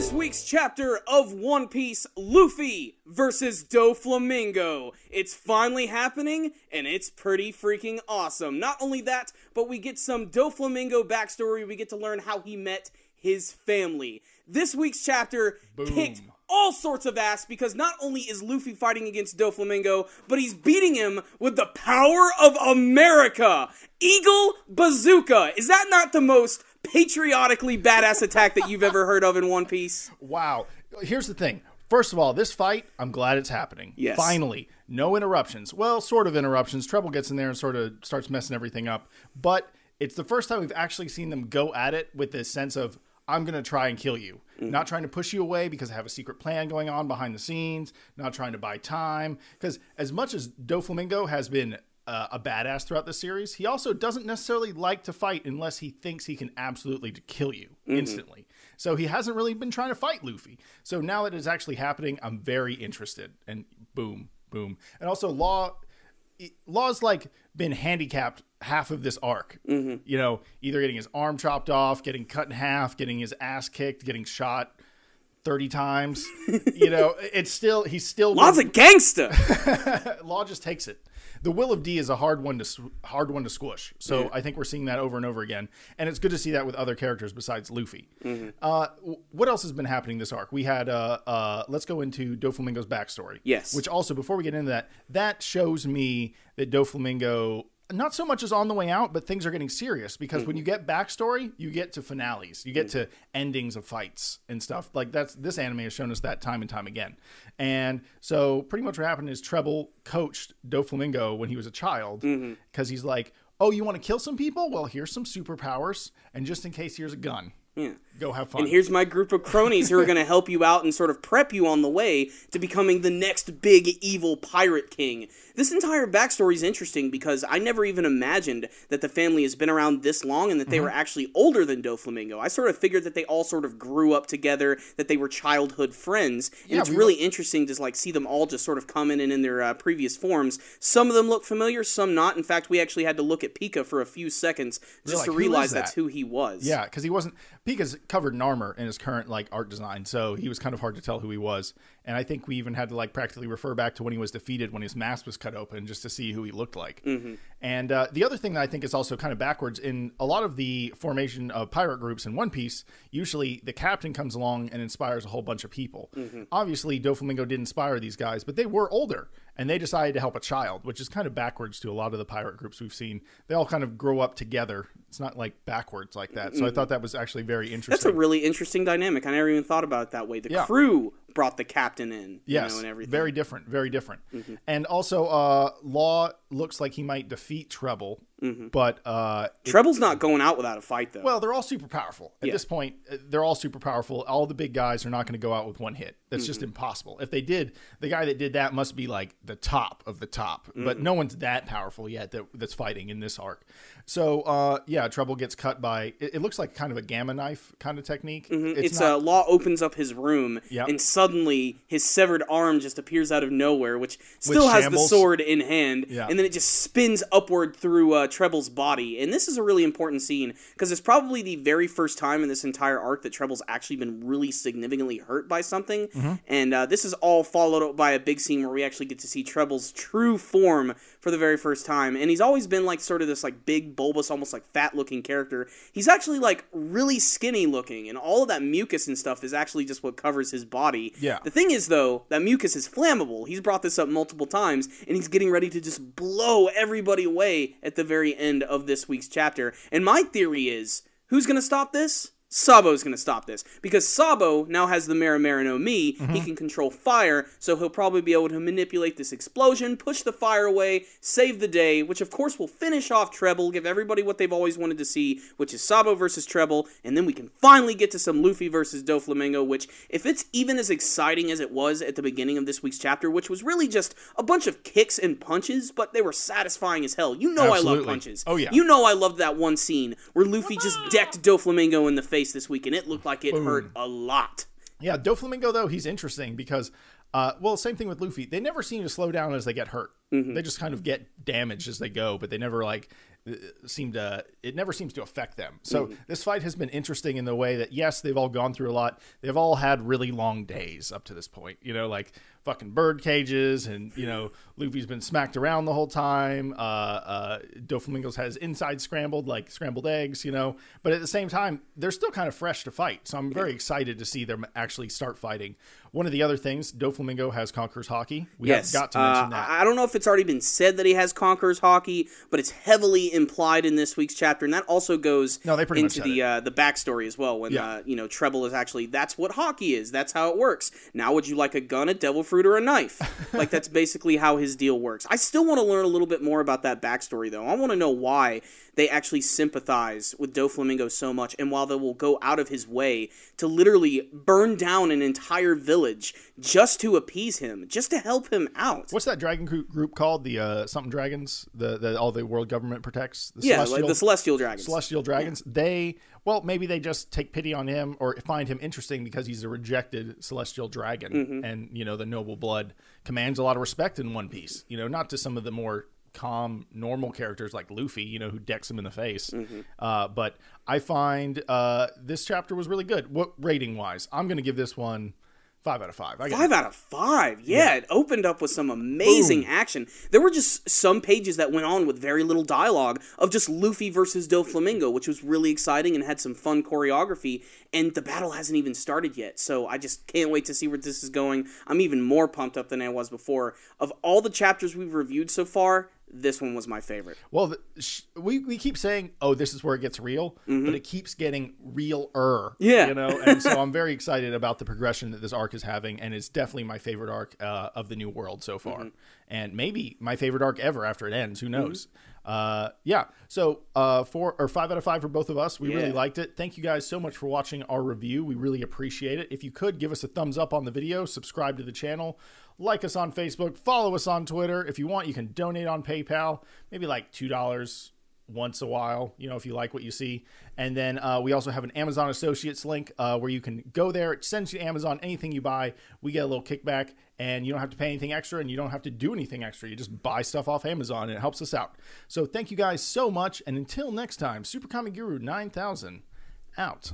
This week's chapter of One Piece, Luffy versus Doflamingo. It's finally happening, and it's pretty freaking awesome. Not only that, but we get some Doflamingo backstory. We get to learn how he met his family. This week's chapter kicked all sorts of ass because not only is Luffy fighting against Doflamingo, but he's beating him with the power of America. Eagle Bazooka. Is that not the most patriotically badass attack that you've ever heard of in One Piece? Wow. Here's the thing. First of all, this fight, I'm glad it's happening. Yes. Finally. No interruptions. Well, sort of interruptions. Trebol gets in there and sort of starts messing everything up. But it's the first time we've actually seen them go at it with this sense of, I'm going to try and kill you. Not trying to push you away because I have a secret plan going on behind the scenes. Not trying to buy time. Because as much as Doflamingo has been a badass throughout the series, he also doesn't necessarily like to fight unless he thinks he can absolutely kill you instantly. So he hasn't really been trying to fight Luffy. So now that it's actually happening, I'm very interested. And boom, boom. And also Law's like been handicapped half of this arc. You know, either getting his arm chopped off, getting cut in half, getting his ass kicked, getting shot 30 times. You know, he's still Law's a gangster. Law just takes it. The will of D is a hard one to squish. So I think we're seeing that over and over again. And it's good to see that with other characters besides Luffy. What else has been happening this arc? We had, let's go into Doflamingo's backstory. Yes. Which also, before we get into that shows me that Doflamingo not so much as on the way out, but things are getting serious because when you get backstory, you get to finales, you get to endings of fights and stuff like this anime has shown us that time and time again. And so pretty much what happened is Trebol coached Doflamingo when he was a child because he's like, oh, you want to kill some people? Well, here's some superpowers. And just in case, here's a gun. Yeah. Go have fun. And here's my group of cronies who are going to help you out and sort of prep you on the way to becoming the next big evil pirate king. This entire backstory is interesting because I never even imagined that the family has been around this long and that they were actually older than Doflamingo. I sort of figured that they all sort of grew up together, that they were childhood friends. And it's really interesting to like see them all just sort of come in and in their previous forms. Some of them look familiar, some not. In fact, we actually had to look at Pika for a few seconds just to realize that's who he was. Yeah, because he wasn't... Pika's covered in armor in his current like art design, so he was kind of hard to tell who he was. And I think we even had to like practically refer back to when he was defeated, when his mask was cut open, just to see who he looked like. And the other thing that I think is also kind of backwards, in a lot of the formation of pirate groups in One Piece, usually the captain comes along and inspires a whole bunch of people. Obviously, Doflamingo did inspire these guys, but they were older, and they decided to help a child, which is kind of backwards to a lot of the pirate groups we've seen. They all kind of grow up together. It's not like backwards like that. So I thought that was actually very interesting. That's a really interesting dynamic. I never even thought about it that way. The crew brought the captain in, you know, and everything. Very different, very different. And also, Law looks like he might defeat Trebol, but... Trebol's not going out without a fight, though. Well, they're all super powerful. At this point, they're all super powerful. All the big guys are not going to go out with one hit. That's just impossible. If they did, the guy that did that must be like the top of the top. But no one's that powerful yet that's fighting in this arc. So, yeah, Trebol gets cut by... It looks like kind of a gamma knife kind of technique. It's Law opens up his room, and suddenly his severed arm just appears out of nowhere, which still has the sword in hand, and then it just spins upward through Trebol's body. And this is a really important scene, because it's probably the very first time in this entire arc that Trebol's actually been really significantly hurt by something. And this is all followed up by a big scene where we actually get to see Trebol's true form for the very first time. And he's always been like sort of this like big, bulbous, almost like fat-looking character. He's actually like really skinny looking, and all of that mucus and stuff is actually just what covers his body. The thing is, though, that mucus is flammable. He's brought this up multiple times, and he's getting ready to just blow everybody away at the very end of this week's chapter. And my theory is, who's going to stop this? Sabo's going to stop this, because Sabo now has the Marimara no Mi. He can control fire, so he'll probably be able to manipulate this explosion, push the fire away, save the day, which of course will finish off Trebol, give everybody what they've always wanted to see, which is Sabo versus Trebol, and then we can finally get to some Luffy versus Doflamingo, which, if it's even as exciting as it was at the beginning of this week's chapter, which was really just a bunch of kicks and punches, but they were satisfying as hell. You know I love punches. Oh, yeah. You know I loved that one scene where Luffy just decked Doflamingo in the face this week, and it looked like it hurt a lot. Yeah, Doflamingo, though, he's interesting because, well, same thing with Luffy. They never seem to slow down as they get hurt. They just kind of get damaged as they go, but they never, like, it never seems to affect them. So this fight has been interesting in the way that, yes, they've all gone through a lot. They've all had really long days up to this point, you know, like fucking bird cages, and, you know, Luffy's been smacked around the whole time. Doflamingo's had his inside scrambled, like scrambled eggs, you know, but at the same time, they're still kind of fresh to fight. So I'm very excited to see them actually start fighting. One of the other things, Doflamingo has Conqueror's Haki. We have got to mention that. I don't know if it's already been said that he has Conqueror's Haki, but it's heavily implied in this week's chapter, and that also goes into the backstory as well, when you know, Trebol is actually, that's what Haki is. That's how it works. Now would you like a gun, a devil fruit, or a knife? Like, that's basically how his deal works. I still want to learn a little bit more about that backstory, though. I want to know why they actually sympathize with Doflamingo so much, and while they will go out of his way to literally burn down an entire village just to appease him, just to help him out. What's that dragon group called? The something dragons? The all the world government protects? Like the Celestial Dragons. Celestial Dragons. Yeah. Maybe they just take pity on him or find him interesting because he's a rejected Celestial Dragon. And, you know, the noble blood commands a lot of respect in One Piece. You know, not to some of the more calm, normal characters like Luffy, you know, who decks him in the face. But I find this chapter was really good. What rating-wise? I'm going to give this one 5 out of 5. 5 out of 5. Yeah, it opened up with some amazing action. There were just some pages that went on with very little dialogue of just Luffy versus Doflamingo, which was really exciting and had some fun choreography, and the battle hasn't even started yet, so I just can't wait to see where this is going. I'm even more pumped up than I was before. Of all the chapters we've reviewed so far, this one was my favorite. Well, we keep saying, oh, this is where it gets real, but it keeps getting realer. Yeah. You know, and so I'm very excited about the progression that this arc is having, and it's definitely my favorite arc of the New World so far. And maybe my favorite arc ever after it ends. Who knows? So 4 or 5 out of 5 for both of us. We really liked it. Thank you guys so much for watching our review. We really appreciate it. If you could, give us a thumbs up on the video, subscribe to the channel, like us on Facebook, follow us on Twitter. If you want, you can donate on PayPal, maybe like $2 once a while, you know, if you like what you see. And then we also have an Amazon Associates link where you can go there. It sends you to Amazon. Anything you buy, we get a little kickback, and you don't have to pay anything extra, and you don't have to do anything extra. You just buy stuff off Amazon, and it helps us out. So thank you guys so much, and until next time, Super Comic Guru 9000 out.